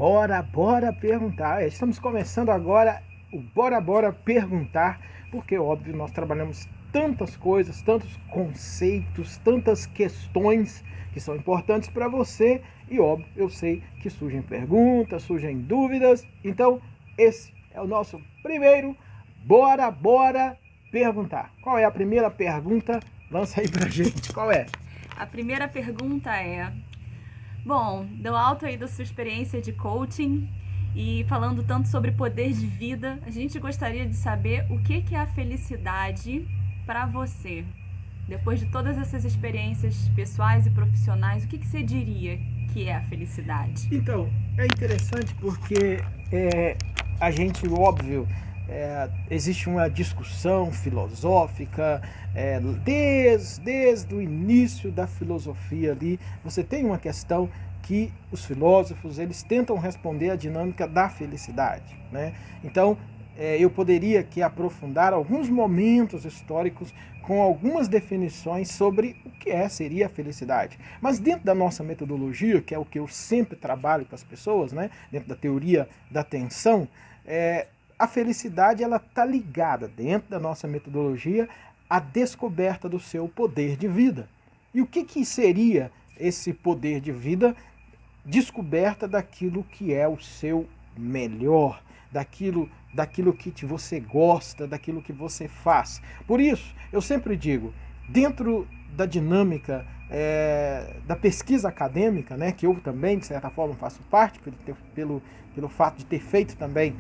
Bora perguntar. Estamos começando agora o Bora Perguntar, porque, óbvio, nós trabalhamos tantas coisas, tantos conceitos, tantas questões que são importantes para você e, óbvio, eu sei que surgem perguntas, surgem dúvidas. Então, esse é o nosso primeiro Bora Perguntar. Qual é a primeira pergunta? Lança aí pra gente. Qual é? A primeira pergunta é: bom, do alto aí da sua experiência de coaching e falando tanto sobre poder de vida, a gente gostaria de saber o que é a felicidade para você. Depois de todas essas experiências pessoais e profissionais, o que você diria que é a felicidade? Então, é interessante porque a gente, óbvio, existe uma discussão filosófica desde o início da filosofia ali. Você tem uma questão que os filósofos eles tentam responder a dinâmica da felicidade, né? Então, eu poderia aqui aprofundar alguns momentos históricos com algumas definições sobre o que seria a felicidade. Mas dentro da nossa metodologia, que é o que eu sempre trabalho com as pessoas, né, dentro da teoria da atenção, a felicidade ela está ligada, dentro da nossa metodologia, à descoberta do seu poder de vida. E o que seria esse poder de vida? Descoberta daquilo que é o seu melhor, daquilo que você gosta, daquilo que você faz. Por isso, eu sempre digo, dentro da dinâmica da pesquisa acadêmica, né, que eu também, de certa forma, faço parte, pelo fato de ter feito também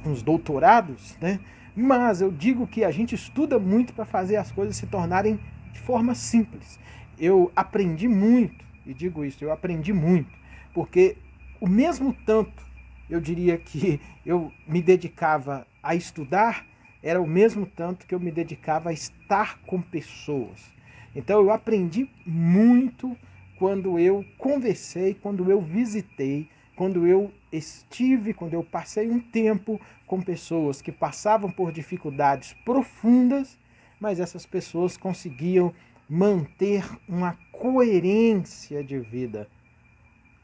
uns doutorados, né, mas eu digo que a gente estuda muito para fazer as coisas se tornarem de forma simples. Eu aprendi muito, e digo isso, eu aprendi muito, porque o mesmo tanto eu diria que eu me dedicava a estudar, era o mesmo tanto que eu me dedicava a estar com pessoas. Então eu aprendi muito quando eu conversei, quando eu visitei, quando eu estive, quando eu passei um tempo com pessoas que passavam por dificuldades profundas, mas essas pessoas conseguiam manter uma coerência de vida.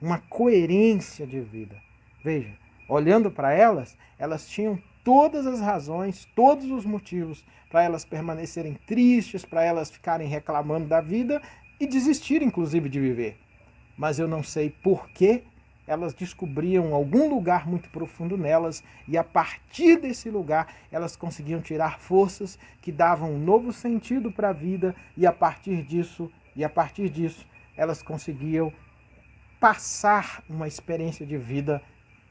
Uma coerência de vida. Veja, olhando para elas, elas tinham todas as razões, todos os motivos para elas permanecerem tristes, para elas ficarem reclamando da vida e desistir, inclusive, de viver. Mas eu não sei por que elas descobriam algum lugar muito profundo nelas e a partir desse lugar elas conseguiam tirar forças que davam um novo sentido para a vida e a partir disso elas conseguiam passar uma experiência de vida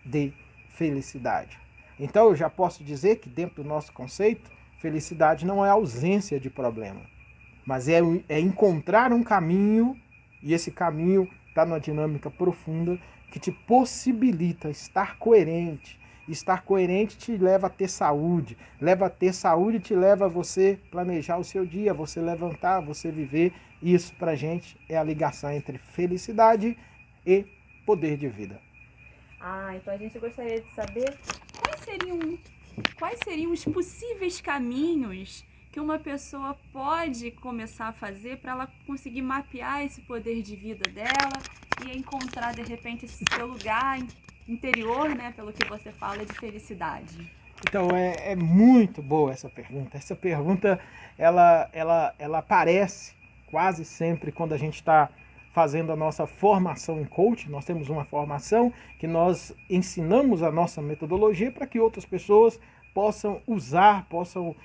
de felicidade. Então eu já posso dizer que dentro do nosso conceito, felicidade não é ausência de problema, mas é encontrar um caminho, e esse caminho está numa dinâmica profunda que te possibilita estar coerente. Estar coerente te leva a ter saúde, leva a ter saúde te leva a você planejar o seu dia, você levantar, você viver. Isso pra gente é a ligação entre felicidade e poder de vida. Então a gente gostaria de saber quais seriam, quais seriam os possíveis caminhos que uma pessoa pode começar a fazer para ela conseguir mapear esse poder de vida dela e encontrar de repente esse seu lugar interior, né, pelo que você fala, de felicidade. Então é muito boa essa pergunta. Essa pergunta ela aparece quase sempre quando a gente está fazendo a nossa formação em coaching. Nós temos uma formação que nós ensinamos a nossa metodologia para que outras pessoas possam usar, possam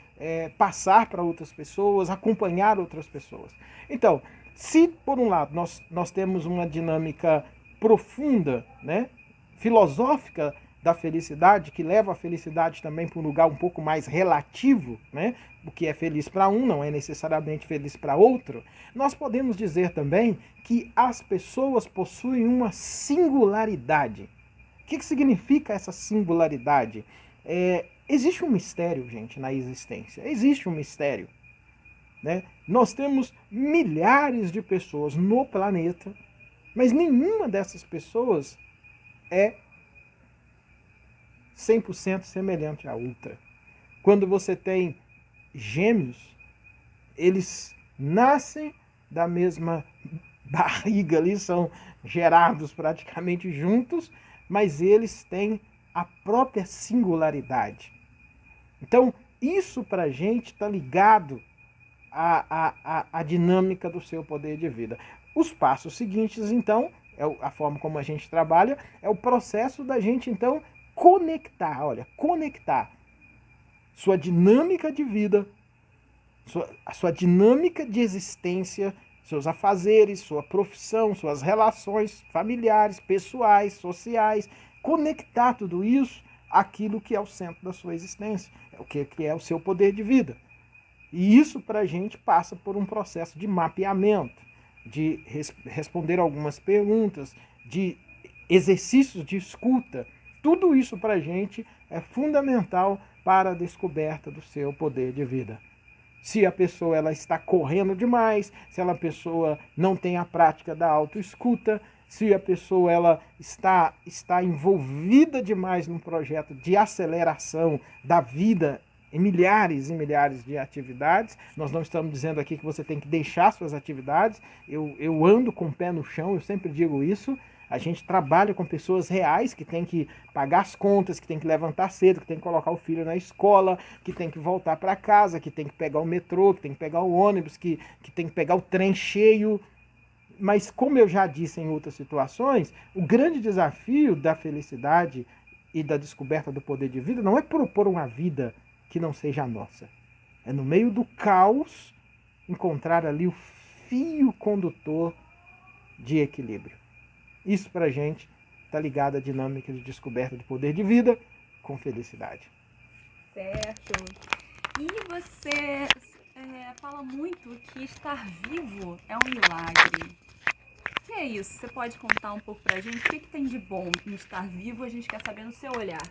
passar para outras pessoas, acompanhar outras pessoas. Então, se por um lado nós temos uma dinâmica profunda, né, filosófica da felicidade, que leva a felicidade também para um lugar um pouco mais relativo, né? O que é feliz para um não é necessariamente feliz para outro. Nós podemos dizer também que as pessoas possuem uma singularidade. O que significa essa singularidade? Existe um mistério, gente, na existência. Existe um mistério. Né? Nós temos milhares de pessoas no planeta, mas nenhuma dessas pessoas é 100% semelhante à outra. Quando você tem gêmeos, eles nascem da mesma barriga ali, são gerados praticamente juntos, mas eles têm a própria singularidade. Então, isso para a gente está ligado à dinâmica do seu poder de vida. Os passos seguintes, então, a forma como a gente trabalha, é o processo da gente, então, conectar sua dinâmica de vida, a sua dinâmica de existência, seus afazeres, sua profissão, suas relações familiares, pessoais, sociais, conectar tudo isso àquilo que é o centro da sua existência, o que é o seu poder de vida. E isso para a gente passa por um processo de mapeamento, de responder algumas perguntas, de exercícios de escuta. Tudo isso para a gente é fundamental para a descoberta do seu poder de vida. Se a pessoa ela está correndo demais, se a pessoa não tem a prática da autoescuta, se a pessoa ela está envolvida demais num projeto de aceleração da vida em milhares e milhares de atividades. Nós não estamos dizendo aqui que você tem que deixar suas atividades. Eu ando com o pé no chão, eu sempre digo isso. A gente trabalha com pessoas reais que tem que pagar as contas, que tem que levantar cedo, que tem que colocar o filho na escola, que tem que voltar para casa, que tem que pegar o metrô, que tem que pegar o ônibus, que tem que pegar o trem cheio. Mas como eu já disse em outras situações, o grande desafio da felicidade e da descoberta do poder de vida não é propor uma vida que não seja a nossa. É no meio do caos encontrar ali o fio condutor de equilíbrio. Isso para a gente está ligado à dinâmica de descoberta do poder de vida com felicidade. Certo. E você fala muito que estar vivo é um milagre. O que é isso? Você pode contar um pouco para a gente? O que tem de bom em estar vivo? A gente quer saber no seu olhar.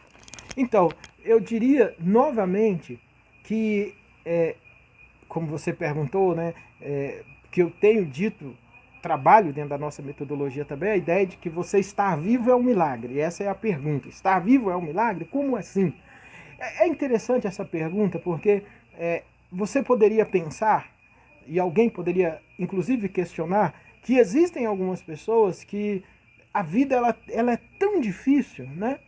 Então, eu diria novamente que, como você perguntou, né, que eu tenho dito, trabalho dentro da nossa metodologia também, a ideia de que você estar vivo é um milagre. Essa é a pergunta. Estar vivo é um milagre? Como assim? É interessante essa pergunta porque você poderia pensar, e alguém poderia inclusive questionar, que existem algumas pessoas que a vida ela é tão difícil, né?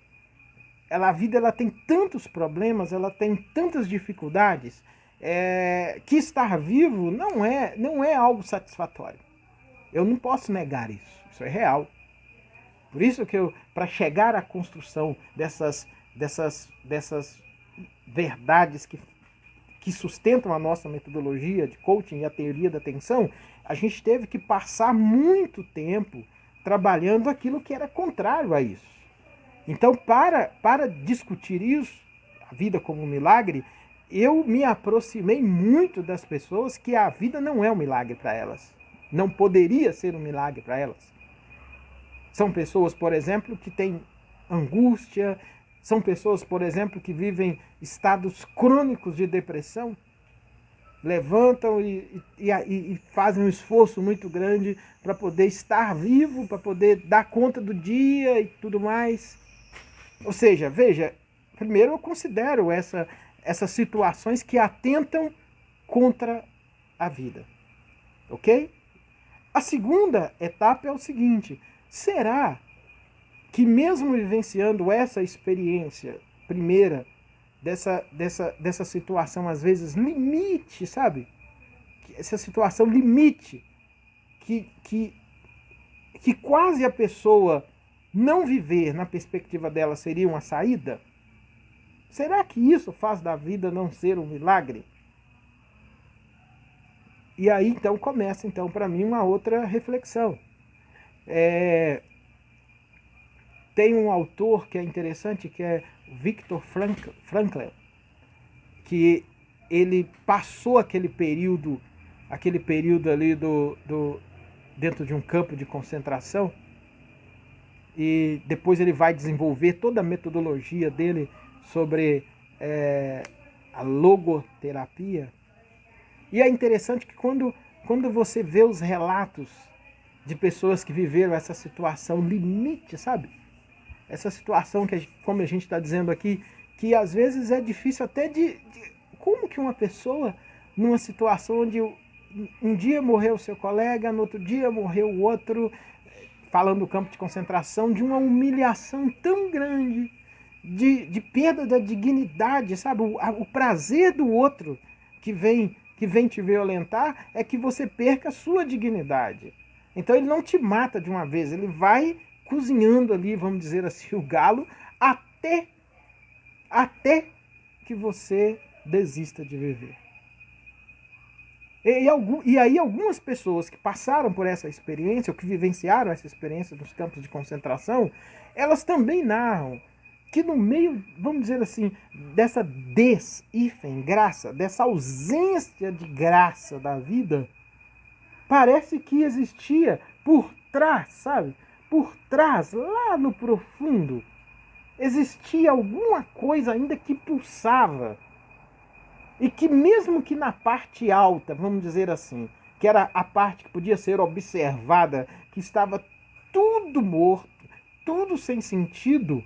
A vida ela tem tantos problemas, ela tem tantas dificuldades, que estar vivo não é algo satisfatório. Eu não posso negar isso. Isso é real. Por isso que para chegar à construção dessas verdades que sustentam a nossa metodologia de coaching e a teoria da atenção, a gente teve que passar muito tempo trabalhando aquilo que era contrário a isso. Então, para discutir isso, a vida como um milagre, eu me aproximei muito das pessoas que a vida não é um milagre para elas. Não poderia ser um milagre para elas. São pessoas, por exemplo, que têm angústia, são pessoas, por exemplo, que vivem estados crônicos de depressão, levantam e fazem um esforço muito grande para poder estar vivo, para poder dar conta do dia e tudo mais. Ou seja, veja, primeiro eu considero essas situações que atentam contra a vida. Ok? A segunda etapa é o seguinte: será que mesmo vivenciando essa experiência primeira, dessa situação às vezes limite, sabe? Essa situação limite, que quase a pessoa não viver na perspectiva dela seria uma saída? Será que isso faz da vida não ser um milagre? E aí então começa então para mim uma outra reflexão. Tem um autor que é interessante, que é Viktor Frankl, que ele passou aquele período ali dentro de um campo de concentração, e depois ele vai desenvolver toda a metodologia dele sobre a logoterapia. E é interessante que quando você vê os relatos de pessoas que viveram essa situação limite, sabe? Essa situação que, como a gente está dizendo aqui, que às vezes é difícil até como que uma pessoa, numa situação onde um dia morreu o seu colega, no outro dia morreu o outro, falando do campo de concentração, de uma humilhação tão grande, de perda da dignidade, sabe? O prazer do outro que vem te violentar é que você perca a sua dignidade. Então ele não te mata de uma vez, ele vai cozinhando ali, vamos dizer assim, o galo, até que você desista de viver. E aí algumas pessoas que passaram por essa experiência, ou que vivenciaram essa experiência nos campos de concentração, elas também narram que no meio, vamos dizer assim, dessa graça, dessa ausência de graça da vida, parece que existia por trás, sabe? Por trás, lá no profundo, existia alguma coisa ainda que pulsava. E que mesmo que na parte alta, vamos dizer assim, que era a parte que podia ser observada, que estava tudo morto, tudo sem sentido,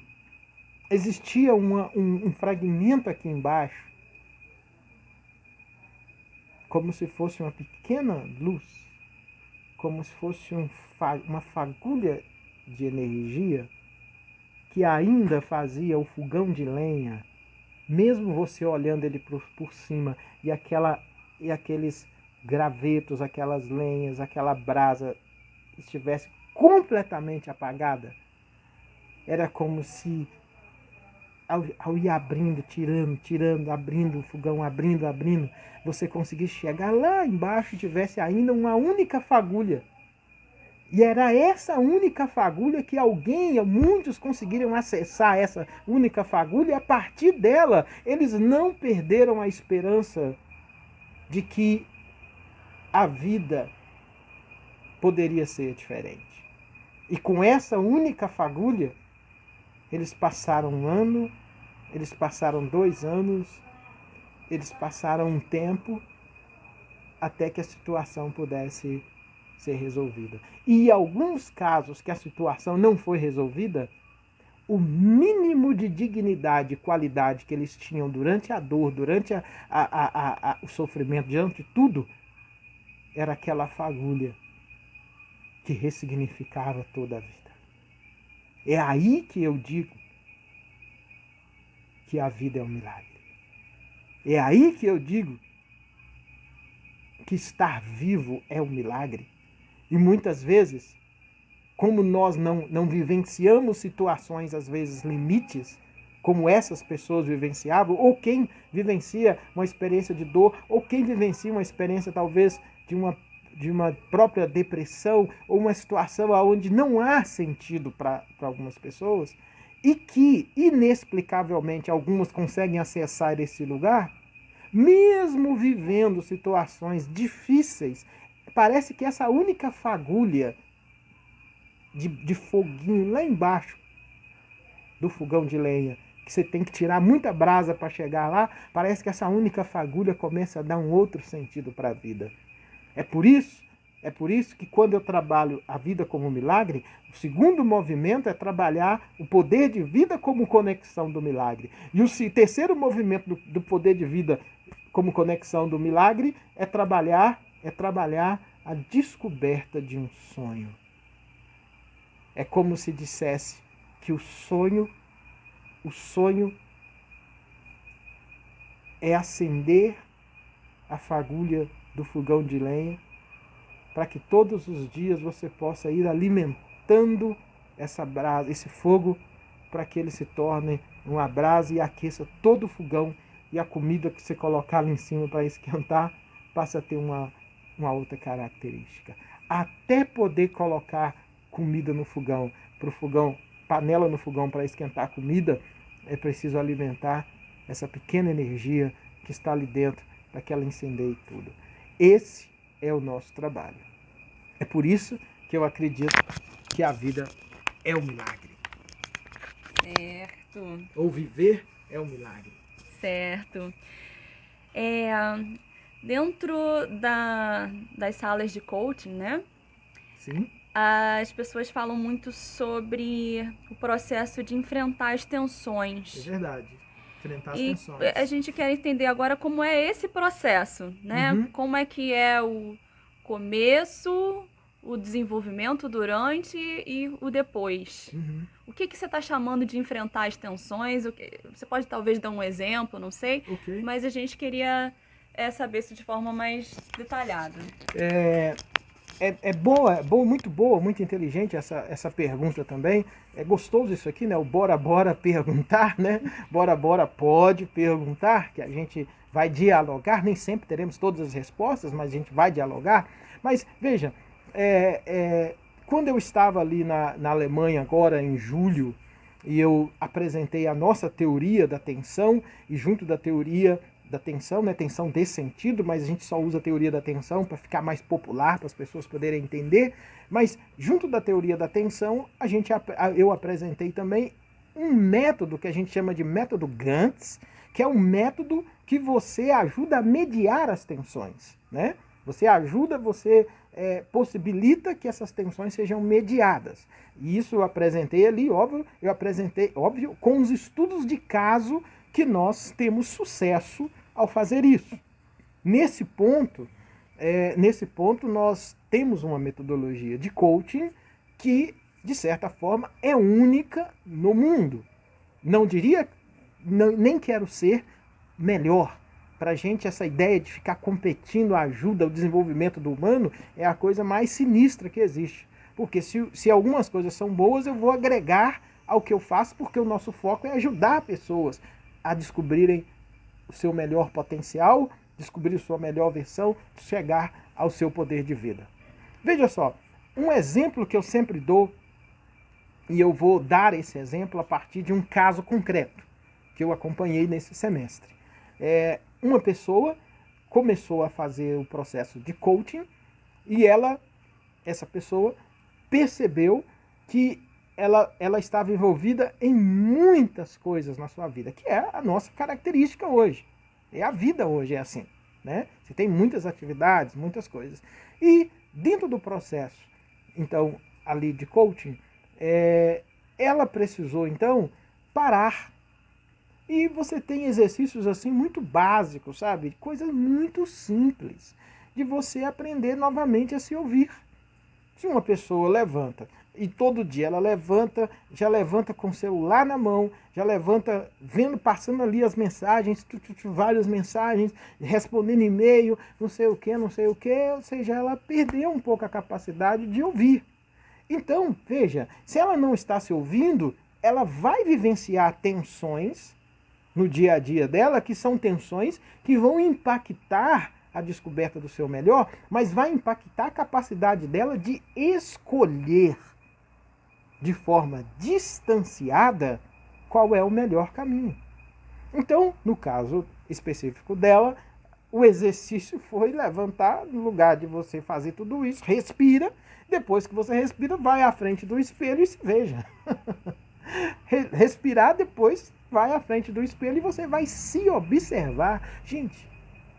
existia um fragmento aqui embaixo, como se fosse uma pequena luz, como se fosse uma fagulha de energia que ainda fazia o fogão de lenha, mesmo você olhando ele por cima e aqueles gravetos, aquelas lenhas, aquela brasa estivesse completamente apagada, era como se ao ir abrindo, tirando, abrindo o fogão, abrindo, você conseguisse chegar lá embaixo e tivesse ainda uma única fagulha. E era essa única fagulha que muitos conseguiram acessar essa única fagulha, e a partir dela eles não perderam a esperança de que a vida poderia ser diferente. E com essa única fagulha, eles passaram 1 ano, eles passaram 2 anos, eles passaram um tempo até que a situação pudesse ser resolvida. E em alguns casos que a situação não foi resolvida, o mínimo de dignidade e qualidade que eles tinham durante a dor, durante o sofrimento, diante de tudo, era aquela fagulha que ressignificava toda a vida. É aí que eu digo que a vida é um milagre. É aí que eu digo que estar vivo é um milagre. E muitas vezes, como nós não vivenciamos situações, às vezes, limites, como essas pessoas vivenciavam, ou quem vivencia uma experiência de dor, ou quem vivencia uma experiência, talvez, de uma própria depressão, ou uma situação onde não há sentido para algumas pessoas, e que, inexplicavelmente, algumas conseguem acessar esse lugar, mesmo vivendo situações difíceis, parece que essa única fagulha de foguinho lá embaixo do fogão de lenha, que você tem que tirar muita brasa para chegar lá, parece que essa única fagulha começa a dar um outro sentido para a vida. É por isso que quando eu trabalho a vida como milagre, o segundo movimento é trabalhar o poder de vida como conexão do milagre. E o terceiro movimento do poder de vida como conexão do milagre é trabalhar a descoberta de um sonho. É como se dissesse que o sonho é acender a fagulha do fogão de lenha para que todos os dias você possa ir alimentando essa brasa, esse fogo, para que ele se torne uma brasa e aqueça todo o fogão, e a comida que você colocar ali em cima para esquentar passa a ter uma outra característica. Até poder colocar comida no fogão, panela no fogão para esquentar a comida, é preciso alimentar essa pequena energia que está ali dentro para que ela incendeie tudo. Esse é o nosso trabalho. É por isso que eu acredito que a vida é um milagre. Certo. Ou viver é um milagre. Certo. Dentro das salas de coaching, né? Sim. As pessoas falam muito sobre o processo de enfrentar as tensões. É verdade. Enfrentar as E tensões. a gente quer entender agora como é esse processo, né? Uhum. Como é que é o começo, o desenvolvimento durante e o depois. Uhum. O que você está chamando de enfrentar as tensões? Você pode talvez dar um exemplo, não sei, Ok. mas a gente queria saber isso de forma mais detalhada. É boa, muito boa, muito inteligente essa pergunta também. É gostoso isso aqui, né? O bora perguntar, né? Bora pode perguntar, que a gente vai dialogar. Nem sempre teremos todas as respostas, mas a gente vai dialogar. Mas veja, quando eu estava ali na Alemanha agora em julho, e eu apresentei a nossa teoria da tensão, e junto da teoria da tensão, né? Tensão de sentido, mas a gente só usa a teoria da tensão para ficar mais popular, para as pessoas poderem entender. Mas junto da teoria da tensão, eu apresentei também um método que a gente chama de método Gantz, que é um método que você ajuda a mediar as tensões, né? Você possibilita que essas tensões sejam mediadas. E isso eu apresentei ali, óbvio, com os estudos de caso que nós temos sucesso ao fazer isso. Nesse ponto, nós temos uma metodologia de coaching que, de certa forma, é única no mundo. Não diria, nem quero ser melhor. Para a gente, essa ideia de ficar competindo ajuda ao desenvolvimento do humano é a coisa mais sinistra que existe. Porque se algumas coisas são boas, eu vou agregar ao que eu faço, porque o nosso foco é ajudar pessoas a descobrirem o seu melhor potencial, descobrir sua melhor versão, chegar ao seu poder de vida. Veja só, um exemplo que eu sempre dou, e eu vou dar esse exemplo a partir de um caso concreto que eu acompanhei nesse semestre. Uma pessoa começou a fazer o processo de coaching e essa pessoa percebeu que ela estava envolvida em muitas coisas na sua vida, que é a nossa característica hoje. A vida hoje é assim, né? Você tem muitas atividades, muitas coisas. E dentro do processo, então, ali de coaching, ela precisou, então, parar. E você tem exercícios assim muito básicos, sabe? Coisas muito simples de você aprender novamente a se ouvir. Se uma pessoa levanta e todo dia ela já levanta com o celular na mão, já levanta passando ali as mensagens, várias mensagens, respondendo e-mail, não sei o que, ou seja, ela perdeu um pouco a capacidade de ouvir. Então, veja, se ela não está se ouvindo, ela vai vivenciar tensões no dia a dia dela, que são tensões que vão impactar a descoberta do seu melhor, mas vai impactar a capacidade dela de escolher de forma distanciada qual é o melhor caminho. Então, no caso específico dela, o exercício foi levantar, no lugar de você fazer tudo isso, respira, depois que você respira, vai à frente do espelho e se veja. Respirar, depois vai à frente do espelho e você vai se observar. Gente,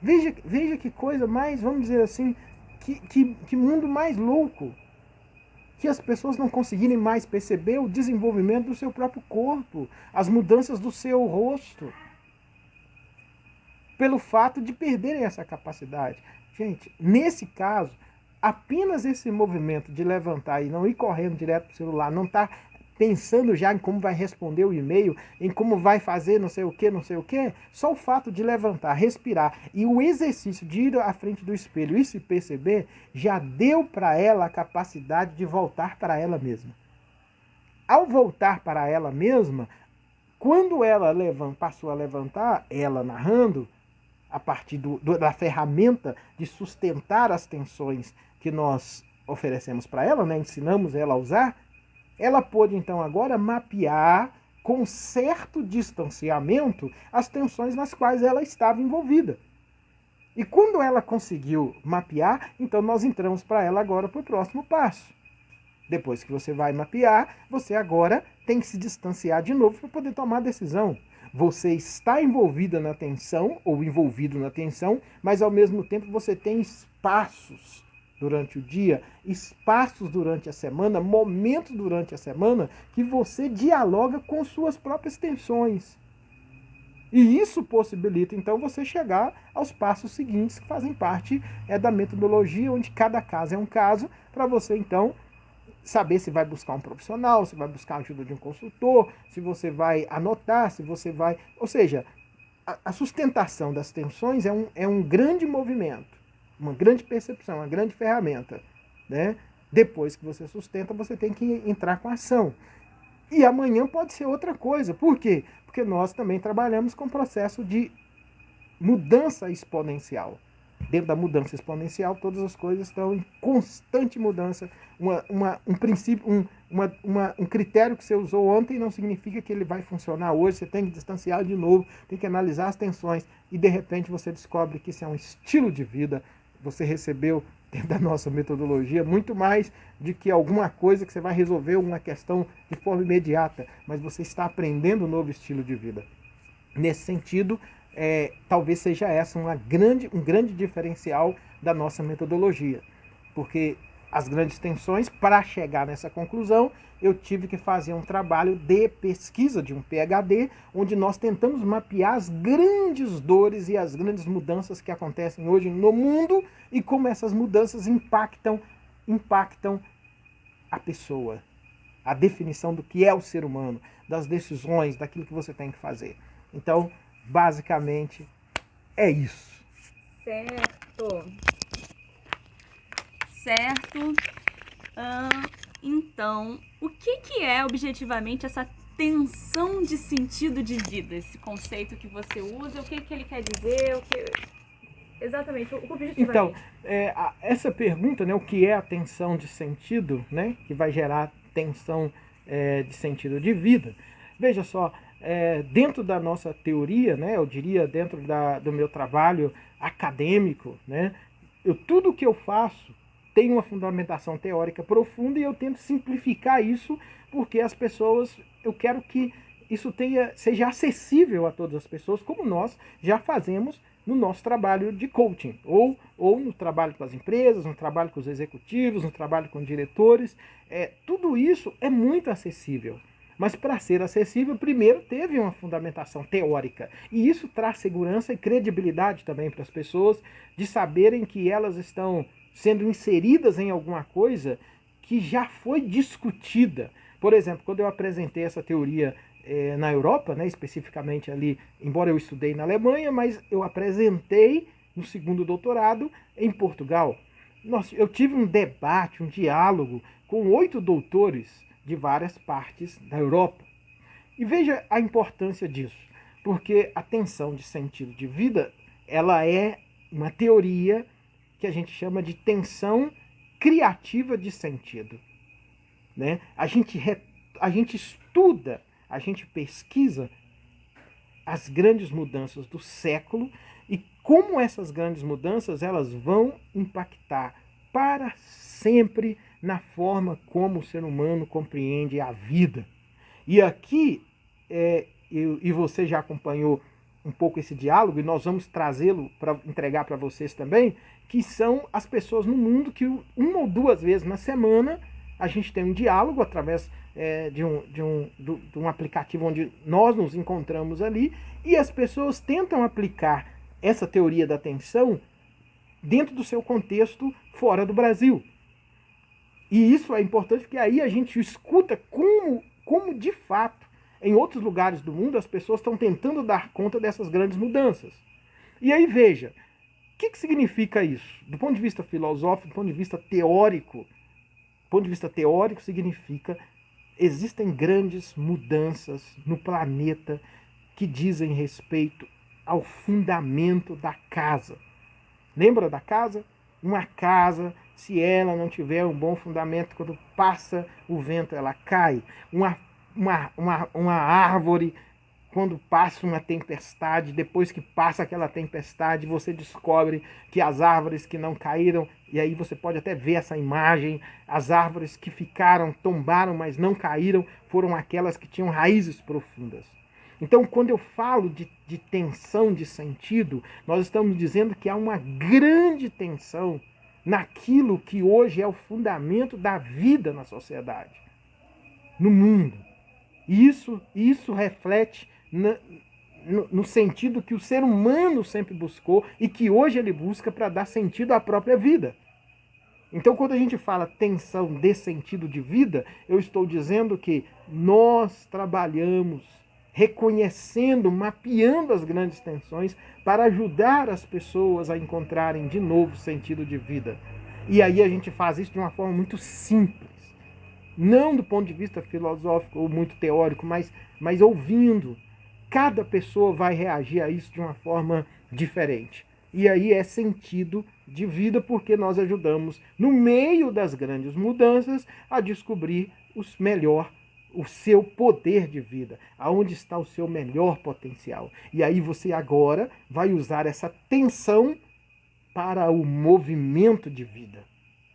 veja que coisa mais, vamos dizer assim, que mundo mais louco. Que as pessoas não conseguirem mais perceber o desenvolvimento do seu próprio corpo, as mudanças do seu rosto, pelo fato de perderem essa capacidade. Gente, nesse caso, apenas esse movimento de levantar e não ir correndo direto para o celular, não estar pensando já em como vai responder o e-mail, em como vai fazer não sei o que, só o fato de levantar, respirar e o exercício de ir à frente do espelho e se perceber, já deu para ela a capacidade de voltar para ela mesma. Ao voltar para ela mesma, quando ela passou a levantar, ela narrando, a partir da ferramenta de sustentar as tensões que nós oferecemos para ela, né, ensinamos ela a usar, ela pôde, então, agora mapear com certo distanciamento as tensões nas quais ela estava envolvida. E quando ela conseguiu mapear, então nós entramos para ela agora para o próximo passo. Depois que você vai mapear, você agora tem que se distanciar de novo para poder tomar a decisão. Você está envolvida na tensão, ou envolvido na tensão, mas ao mesmo tempo você tem espaços durante o dia, espaços durante a semana, momentos durante a semana que você dialoga com suas próprias tensões. E isso possibilita, então, você chegar aos passos seguintes que fazem parte da metodologia, onde cada caso é um caso, para você, então, saber se vai buscar um profissional, se vai buscar a ajuda de um consultor, se você vai anotar, se você vai... Ou seja, a sustentação das tensões é um grande movimento, uma grande percepção, uma grande ferramenta, né? Depois que você sustenta, você tem que entrar com ação. E amanhã pode ser outra coisa. Por quê? Porque nós também trabalhamos com o processo de mudança exponencial. Dentro da mudança exponencial, todas as coisas estão em constante mudança. Um princípio, um critério que você usou ontem não significa que ele vai funcionar hoje. Você tem que distanciar de novo, tem que analisar as tensões e, de repente, você descobre que isso é um estilo de vida. Você recebeu, dentro da nossa metodologia, muito mais de que alguma coisa que você vai resolver uma questão de forma imediata, mas você está aprendendo um novo estilo de vida. Nesse sentido, talvez seja essa um grande diferencial da nossa metodologia, porque as grandes tensões, para chegar nessa conclusão, eu tive que fazer um trabalho de pesquisa de um PhD, onde nós tentamos mapear as grandes dores e as grandes mudanças que acontecem hoje no mundo e como essas mudanças impactam a pessoa, a definição do que é o ser humano, das decisões, daquilo que você tem que fazer. Então, basicamente, é isso. Certo. Então, o que é objetivamente essa tensão de sentido de vida? Esse conceito que você usa, o que ele quer dizer? Exatamente, objetivamente. Então, essa pergunta, né, o que é a tensão de sentido, né, que vai gerar tensão de sentido de vida, veja só, dentro da nossa teoria, né, eu diria dentro do meu trabalho acadêmico, né, tudo que eu faço tem uma fundamentação teórica profunda e eu tento simplificar isso porque as pessoas, eu quero que isso seja acessível a todas as pessoas, como nós já fazemos no nosso trabalho de coaching, ou no trabalho com as empresas, no trabalho com os executivos, no trabalho com diretores. Tudo isso é muito acessível. Mas para ser acessível, primeiro teve uma fundamentação teórica. E isso traz segurança e credibilidade também para as pessoas de saberem que elas estão sendo inseridas em alguma coisa que já foi discutida. Por exemplo, quando eu apresentei essa teoria na Europa, né, especificamente ali, embora eu estudei na Alemanha, mas eu apresentei no segundo doutorado em Portugal. Eu tive um debate, um diálogo com 8 doutores de várias partes da Europa. E veja a importância disso, porque a tensão de sentido de vida, ela é uma teoria que a gente chama de tensão criativa de sentido. Né? A gente estuda, a gente pesquisa as grandes mudanças do século e como essas grandes mudanças elas vão impactar para sempre na forma como o ser humano compreende a vida. E aqui, e você já acompanhou um pouco esse diálogo, e nós vamos trazê-lo para entregar para vocês também, que são as pessoas no mundo que 1 ou 2 vezes na semana a gente tem um diálogo através de um aplicativo onde nós nos encontramos ali, e as pessoas tentam aplicar essa teoria da atenção dentro do seu contexto fora do Brasil. E isso é importante porque aí a gente escuta como de fato, em outros lugares do mundo, as pessoas estão tentando dar conta dessas grandes mudanças. E aí veja, o que significa isso? Do ponto de vista filosófico, do ponto de vista teórico, significa existem grandes mudanças no planeta que dizem respeito ao fundamento da casa. Lembra da casa? Uma casa, se ela não tiver um bom fundamento, quando passa o vento ela cai. Uma árvore, quando passa uma tempestade, depois que passa aquela tempestade, você descobre que as árvores que não caíram, e aí você pode até ver essa imagem, as árvores que tombaram, mas não caíram, foram aquelas que tinham raízes profundas. Então, quando eu falo de tensão de sentido, nós estamos dizendo que há uma grande tensão naquilo que hoje é o fundamento da vida na sociedade, no mundo. E isso reflete no sentido que o ser humano sempre buscou e que hoje ele busca para dar sentido à própria vida. Então, quando a gente fala tensão de sentido de vida, eu estou dizendo que nós trabalhamos reconhecendo, mapeando as grandes tensões para ajudar as pessoas a encontrarem de novo sentido de vida. E aí a gente faz isso de uma forma muito simples. Não do ponto de vista filosófico ou muito teórico, mas ouvindo. Cada pessoa vai reagir a isso de uma forma diferente. E aí é sentido de vida, porque nós ajudamos, no meio das grandes mudanças, a descobrir o seu poder de vida, aonde está o seu melhor potencial. E aí você agora vai usar essa tensão para o movimento de vida.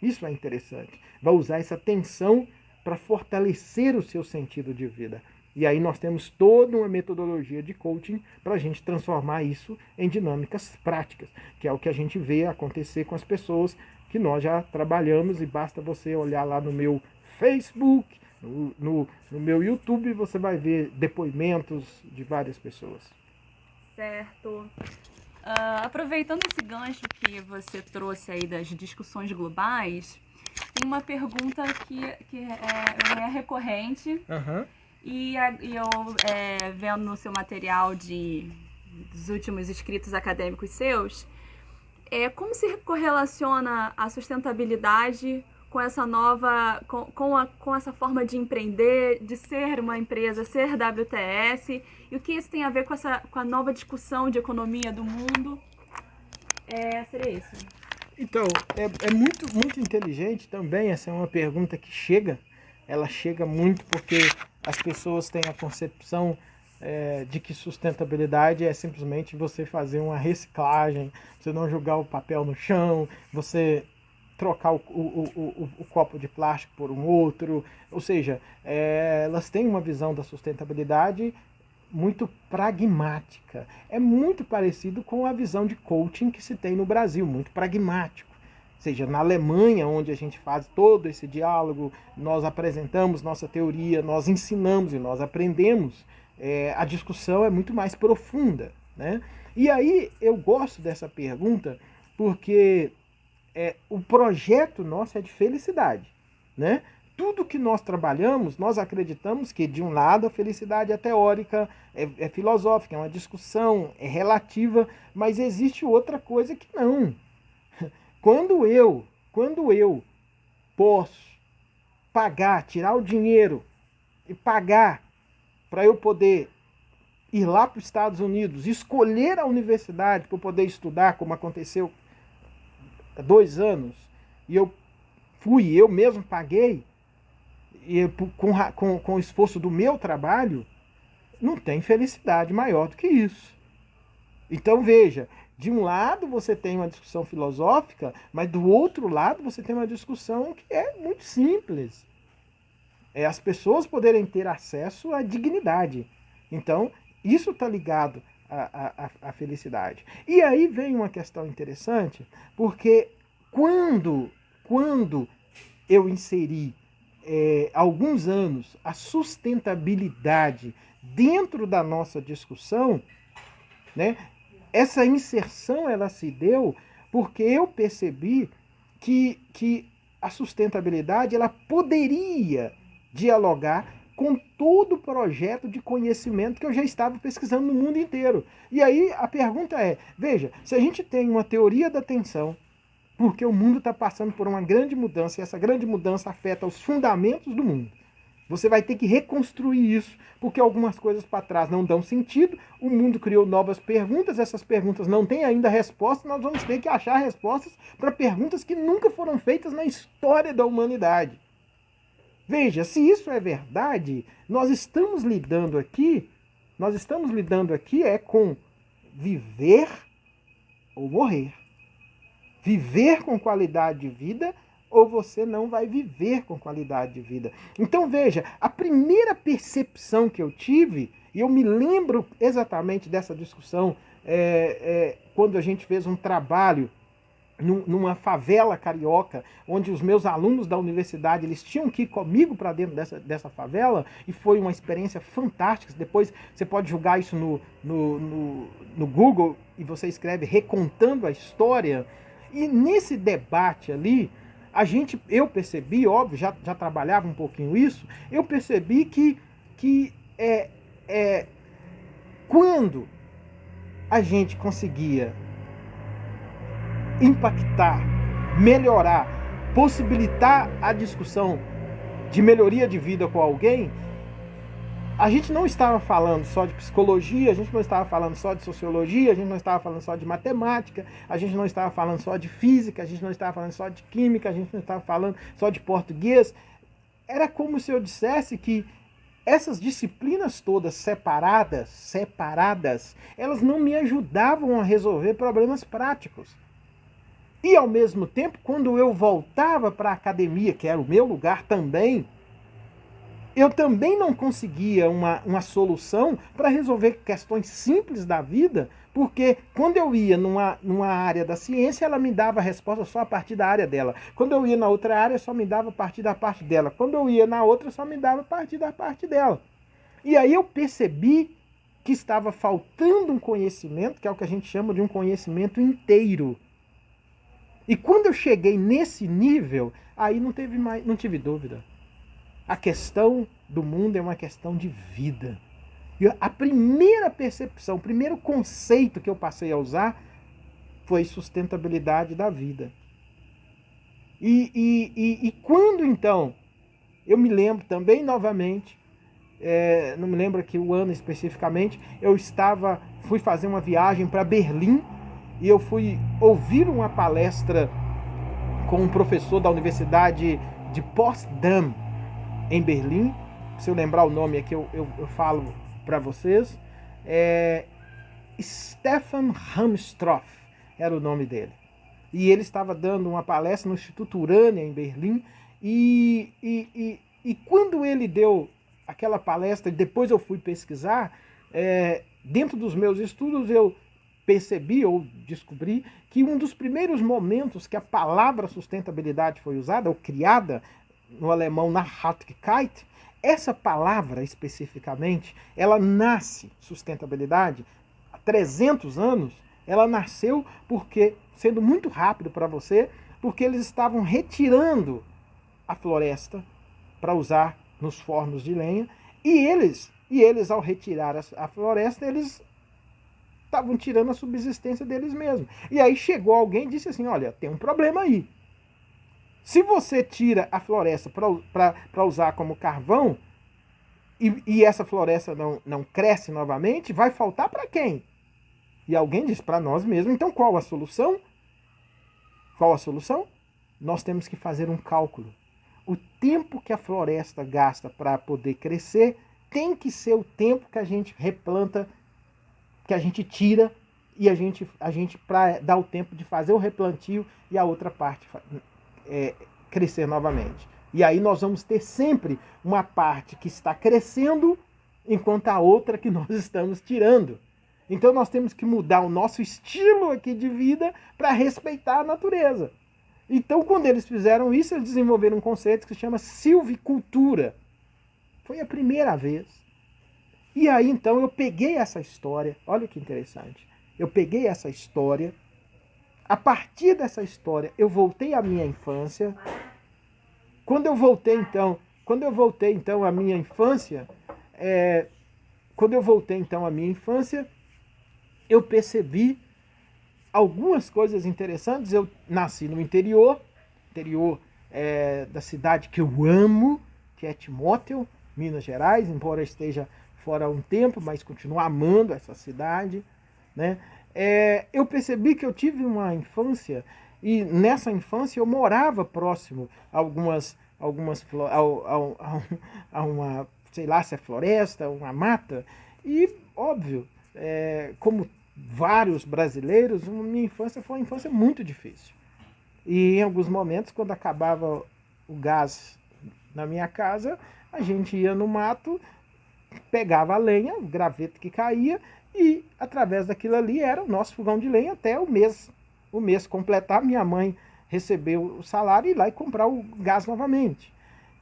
Isso é interessante. Vai usar essa tensão para fortalecer o seu sentido de vida. E aí nós temos toda uma metodologia de coaching para a gente transformar isso em dinâmicas práticas, que é o que a gente vê acontecer com as pessoas que nós já trabalhamos, e basta você olhar lá no meu Facebook, no meu YouTube, você vai ver depoimentos de várias pessoas. Certo. Aproveitando esse gancho que você trouxe aí das discussões globais, tem uma pergunta que é recorrente. Uhum. E eu, vendo no seu material dos últimos escritos acadêmicos seus, como se correlaciona a sustentabilidade com essa nova, com essa forma de empreender, de ser uma empresa, ser WTS, e o que isso tem a ver com a nova discussão de economia do mundo? Seria isso. Então, é muito, muito inteligente também. Essa é uma pergunta que ela chega muito porque as pessoas têm a concepção de que sustentabilidade é simplesmente você fazer uma reciclagem, você não jogar o papel no chão, você trocar o copo de plástico por um outro. Ou seja, elas têm uma visão da sustentabilidade muito pragmática. É muito parecido com a visão de coaching que se tem no Brasil, muito pragmático. Ou seja, na Alemanha, onde a gente faz todo esse diálogo, nós apresentamos nossa teoria, nós ensinamos e nós aprendemos, a discussão é muito mais profunda, né? E aí eu gosto dessa pergunta porque o projeto nosso é de felicidade, né? Tudo que nós trabalhamos, nós acreditamos que, de um lado, a felicidade é teórica, é filosófica, é uma discussão, é relativa, mas existe outra coisa que não. Quando eu posso pagar, tirar o dinheiro e pagar para eu poder ir lá para os Estados Unidos, escolher a universidade para eu poder estudar, como aconteceu há 2 anos, e eu mesmo paguei, e com o esforço do meu trabalho, não tem felicidade maior do que isso. Então veja, de um lado você tem uma discussão filosófica, mas do outro lado você tem uma discussão que é muito simples. É as pessoas poderem ter acesso à dignidade. Então, isso está ligado à felicidade. E aí vem uma questão interessante, porque quando eu inseri há alguns anos a sustentabilidade dentro da nossa discussão, né, essa inserção ela se deu porque eu percebi que a sustentabilidade ela poderia dialogar com todo o projeto de conhecimento que eu já estava pesquisando no mundo inteiro. E aí a pergunta veja, se a gente tem uma teoria da atenção, porque o mundo está passando por uma grande mudança, e essa grande mudança afeta os fundamentos do mundo. Você vai ter que reconstruir isso, porque algumas coisas para trás não dão sentido, o mundo criou novas perguntas, essas perguntas não têm ainda resposta, nós vamos ter que achar respostas para perguntas que nunca foram feitas na história da humanidade. Veja, se isso é verdade, nós estamos lidando aqui com viver ou morrer. Viver com qualidade de vida ou você não vai viver com qualidade de vida. Então veja, a primeira percepção que eu tive, e eu me lembro exatamente dessa discussão, quando a gente fez um trabalho numa favela carioca, onde os meus alunos da universidade eles tinham que ir comigo para dentro dessa favela, e foi uma experiência fantástica. Depois você pode jogar isso no Google e você escreve Recontando a História. E nesse debate ali, eu percebi, óbvio, já trabalhava um pouquinho isso, eu percebi que quando a gente conseguia impactar, melhorar, possibilitar a discussão de melhoria de vida com alguém, a gente não estava falando só de psicologia, a gente não estava falando só de sociologia, a gente não estava falando só de matemática, a gente não estava falando só de física, a gente não estava falando só de química, a gente não estava falando só de português. Era como se eu dissesse que essas disciplinas todas separadas, elas não me ajudavam a resolver problemas práticos. E ao mesmo tempo, quando eu voltava para a academia, que era o meu lugar também, eu também não conseguia uma solução para resolver questões simples da vida, porque quando eu ia numa área da ciência, ela me dava a resposta só a partir da área dela. Quando eu ia na outra área, só me dava a partir da parte dela. Quando eu ia na outra, só me dava a partir da parte dela. E aí eu percebi que estava faltando um conhecimento, que é o que a gente chama de um conhecimento inteiro. E quando eu cheguei nesse nível, aí não tive dúvida. A questão do mundo é uma questão de vida. E a primeira percepção, o primeiro conceito que eu passei a usar foi sustentabilidade da vida. E quando então, eu me lembro também novamente, não me lembro aqui o ano especificamente, fui fazer uma viagem para Berlim e eu fui ouvir uma palestra com um professor da Universidade de Potsdam, em Berlim. Se eu lembrar o nome aqui, eu falo para vocês. Stefan Ramstroff era o nome dele. E ele estava dando uma palestra no Instituto Urânia, em Berlim. E quando ele deu aquela palestra, depois eu fui pesquisar, dentro dos meus estudos eu percebi ou descobri que um dos primeiros momentos que a palavra sustentabilidade foi usada, ou criada, no alemão Nachhaltigkeit, essa palavra especificamente, ela nasce, sustentabilidade, há 300 anos, ela nasceu porque, sendo muito rápido para você, porque eles estavam retirando a floresta para usar nos fornos de lenha, e eles ao retirar a floresta, eles estavam tirando a subsistência deles mesmos. E aí chegou alguém e disse assim, olha, tem um problema aí. Se você tira a floresta para usar como carvão e essa floresta não cresce novamente, vai faltar para quem? E alguém diz, para nós mesmos. Então qual a solução? Qual a solução? Nós temos que fazer um cálculo. O tempo que a floresta gasta para poder crescer tem que ser o tempo que a gente replanta, que a gente tira e a gente para dar o tempo de fazer o replantio e a outra parte crescer novamente. E aí nós vamos ter sempre uma parte que está crescendo enquanto a outra que nós estamos tirando. Então nós temos que mudar o nosso estilo aqui de vida para respeitar a natureza. Então quando eles fizeram isso, eles desenvolveram um conceito que se chama silvicultura. Foi a primeira vez. E aí então eu peguei essa história, olha que interessante. Eu peguei essa história. A partir dessa história, eu voltei à minha infância. Quando eu voltei então à minha infância, eu percebi algumas coisas interessantes. Eu nasci no interior da cidade que eu amo, que é Timóteo, Minas Gerais, embora eu esteja fora há um tempo, mas continuo amando essa cidade, né? Eu percebi que eu tive uma infância, e nessa infância eu morava próximo a uma, sei lá se é floresta, uma mata, e óbvio, como vários brasileiros, minha infância foi uma infância muito difícil. E em alguns momentos, quando acabava o gás na minha casa, a gente ia no mato, pegava a lenha, o graveto que caía, e através daquilo ali era o nosso fogão de lenha até o mês completar. Minha mãe recebeu o salário e ir lá e comprar o gás novamente.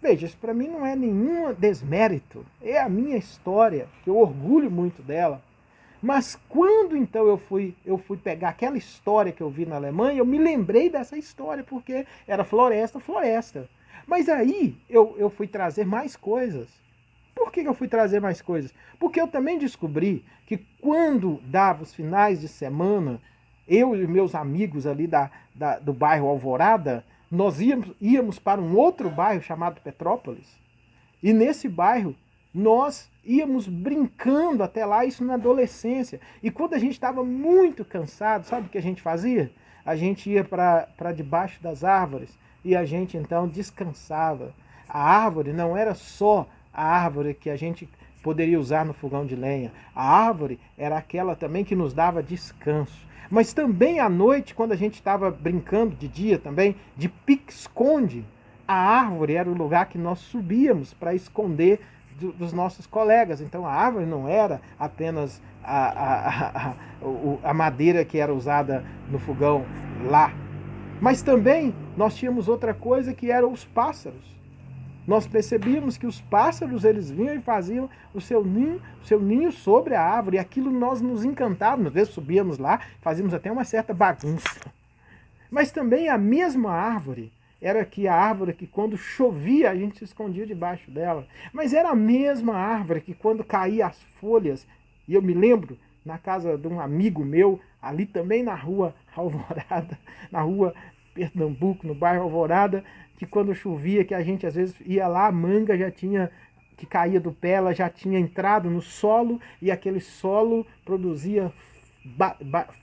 Veja, isso para mim não é nenhum desmérito, é a minha história, que eu orgulho muito dela. Mas quando então eu fui pegar aquela história que eu vi na Alemanha, eu me lembrei dessa história, porque era floresta, floresta. Mas aí eu fui trazer mais coisas. Por que eu fui trazer mais coisas? Porque eu também descobri que quando dava os finais de semana, eu e meus amigos ali do bairro Alvorada, nós íamos para um outro bairro chamado Petrópolis. E nesse bairro nós íamos brincando até lá, isso na adolescência. E quando a gente estava muito cansado, sabe o que a gente fazia? A gente ia para debaixo das árvores e a gente então descansava. A árvore não era só a árvore que a gente poderia usar no fogão de lenha. A árvore era aquela também que nos dava descanso. Mas também à noite, quando a gente estava brincando, de dia também, de pique-esconde, a árvore era o lugar que nós subíamos para esconder dos nossos colegas. Então a árvore não era apenas a madeira que era usada no fogão lá. Mas também nós tínhamos outra coisa que eram os pássaros. Nós percebíamos que os pássaros, eles vinham e faziam o seu ninho sobre a árvore, e aquilo nós nos encantávamos. Às vezes subíamos lá, fazíamos até uma certa bagunça. Mas também a mesma árvore, era que a árvore que quando chovia a gente se escondia debaixo dela. Mas era a mesma árvore que quando caía as folhas, e eu me lembro, na casa de um amigo meu, ali também na rua Alvorada, na rua Pernambuco, no bairro Alvorada, que quando chovia, que a gente às vezes ia lá, a manga já tinha, que caía do pé, ela já tinha entrado no solo, e aquele solo produzia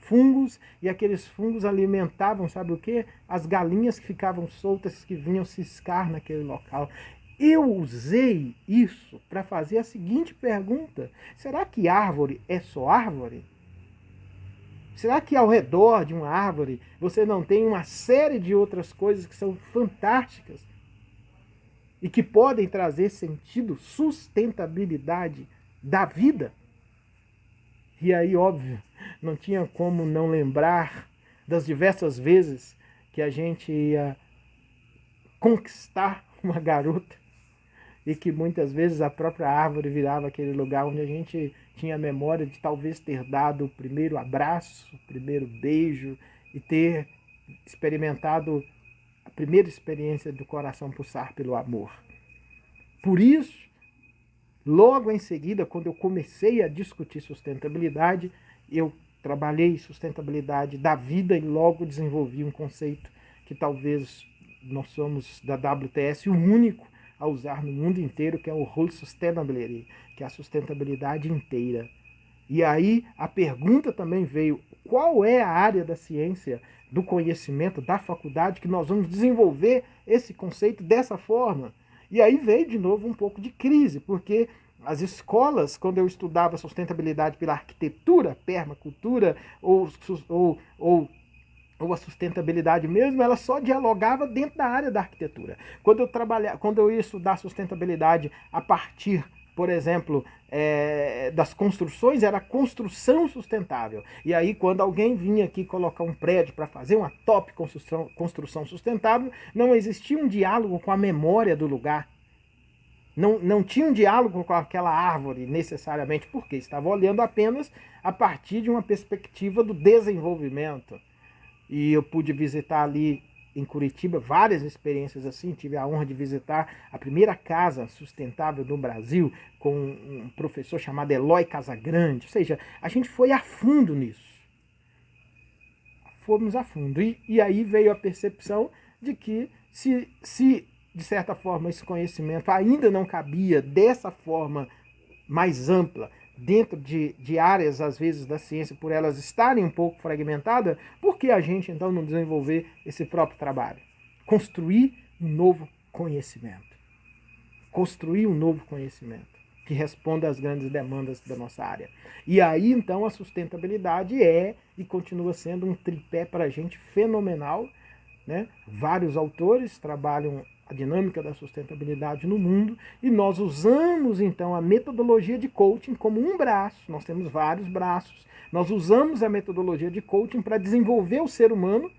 fungos, e aqueles fungos alimentavam, sabe o quê? As galinhas que ficavam soltas, que vinham ciscar naquele local. Eu usei isso para fazer a seguinte pergunta: será que árvore é só árvore? Será que ao redor de uma árvore você não tem uma série de outras coisas que são fantásticas e que podem trazer sentido, sustentabilidade da vida? E aí, óbvio, não tinha como não lembrar das diversas vezes que a gente ia conquistar uma garota e que muitas vezes a própria árvore virava aquele lugar onde a gente tinha a memória de talvez ter dado o primeiro abraço, o primeiro beijo e ter experimentado a primeira experiência do coração pulsar pelo amor. Por isso, logo em seguida, quando eu comecei a discutir sustentabilidade, eu trabalhei sustentabilidade da vida e logo desenvolvi um conceito que talvez nós somos da WTS o único a usar no mundo inteiro, que é o Whole Sustainability, que é a sustentabilidade inteira. E aí a pergunta também veio: qual é a área da ciência, do conhecimento, da faculdade que nós vamos desenvolver esse conceito dessa forma? E aí veio de novo um pouco de crise, porque as escolas, quando eu estudava sustentabilidade pela arquitetura, permacultura ou a sustentabilidade mesmo, ela só dialogava dentro da área da arquitetura. Quando eu ia estudar sustentabilidade a partir, por exemplo, das construções, era construção sustentável. E aí, quando alguém vinha aqui colocar um prédio para fazer uma top construção sustentável, não existia um diálogo com a memória do lugar. Não tinha um diálogo com aquela árvore necessariamente, porque estava olhando apenas a partir de uma perspectiva do desenvolvimento. E eu pude visitar ali em Curitiba várias experiências assim. Tive a honra de visitar a primeira casa sustentável do Brasil com um professor chamado Eloy Casagrande. Ou seja, a gente foi a fundo nisso. Fomos a fundo. E aí veio a percepção de que se de certa forma esse conhecimento ainda não cabia dessa forma mais ampla, dentro de áreas, às vezes, da ciência, por elas estarem um pouco fragmentadas, por que a gente, então, não desenvolver esse próprio trabalho? Construir um novo conhecimento. Construir um novo conhecimento que responda às grandes demandas da nossa área. E aí, então, a sustentabilidade é e continua sendo um tripé para a gente fenomenal, né? Vários autores trabalham a dinâmica da sustentabilidade no mundo, e nós usamos então a metodologia de coaching como um braço. Nós temos vários braços. Nós usamos a metodologia de coaching para desenvolver o ser humano,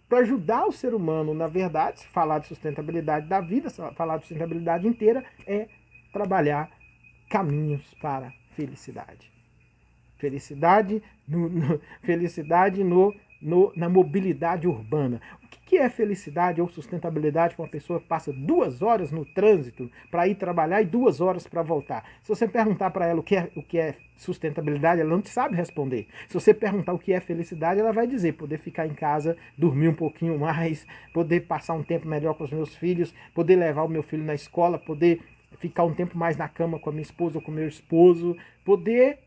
para ajudar o ser humano, na verdade. Se falar de sustentabilidade da vida, falar de sustentabilidade inteira, é trabalhar caminhos para a felicidade. Felicidade, felicidade na mobilidade urbana. O que é felicidade ou sustentabilidade para uma pessoa que passa 2 horas no trânsito para ir trabalhar e 2 horas para voltar? Se você perguntar para ela o que é sustentabilidade, ela não sabe responder. Se você perguntar o que é felicidade, ela vai dizer poder ficar em casa, dormir um pouquinho mais, poder passar um tempo melhor com os meus filhos, poder levar o meu filho na escola, poder ficar um tempo mais na cama com a minha esposa ou com o meu esposo, poder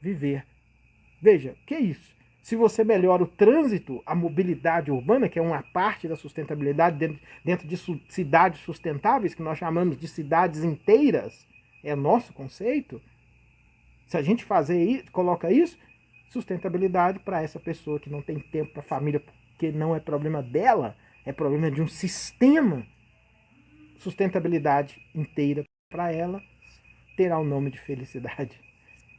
viver. Veja, que é isso? Se você melhora o trânsito, a mobilidade urbana, que é uma parte da sustentabilidade dentro de cidades sustentáveis, que nós chamamos de cidades inteiras, é nosso conceito. Se a gente coloca isso, sustentabilidade para essa pessoa que não tem tempo para a família, porque não é problema dela, é problema de um sistema. Sustentabilidade inteira para ela terá o nome de felicidade.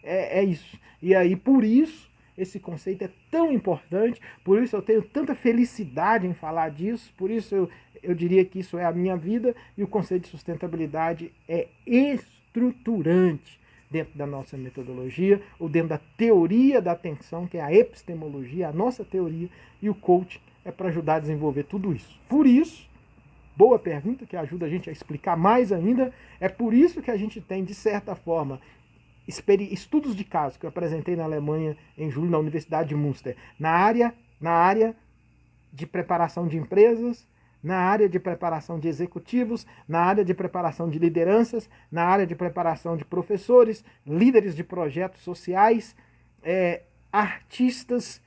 É isso. E aí, por isso, esse conceito é tão importante, por isso eu tenho tanta felicidade em falar disso, por isso eu diria que isso é a minha vida, e o conceito de sustentabilidade é estruturante dentro da nossa metodologia, ou dentro da teoria da atenção, que é a epistemologia, a nossa teoria, e o coaching é para ajudar a desenvolver tudo isso. Por isso, boa pergunta, que ajuda a gente a explicar mais ainda, é por isso que a gente tem, de certa forma, estudos de caso que eu apresentei na Alemanha em julho na Universidade de Münster, na área de preparação de empresas, na área de preparação de executivos, na área de preparação de lideranças, na área de preparação de professores, líderes de projetos sociais, artistas,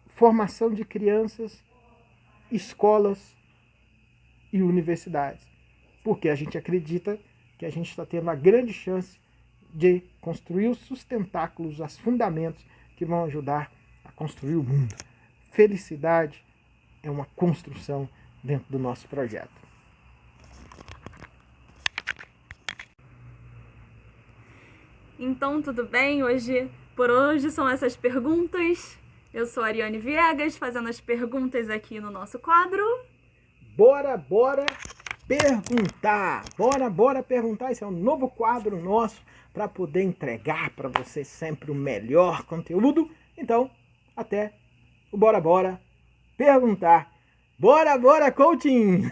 formação de crianças, escolas e universidades. Porque a gente acredita que a gente está tendo a grande chance de construir os sustentáculos, os fundamentos que vão ajudar a construir o mundo. Felicidade é uma construção dentro do nosso projeto. Então, tudo bem? Por hoje são essas perguntas. Eu sou a Ariane Viegas, fazendo as perguntas aqui no nosso quadro. Bora perguntar! Bora perguntar! Esse é um novo quadro nosso para poder entregar para você sempre o melhor conteúdo. Então, até o Bora perguntar. Bora coaching!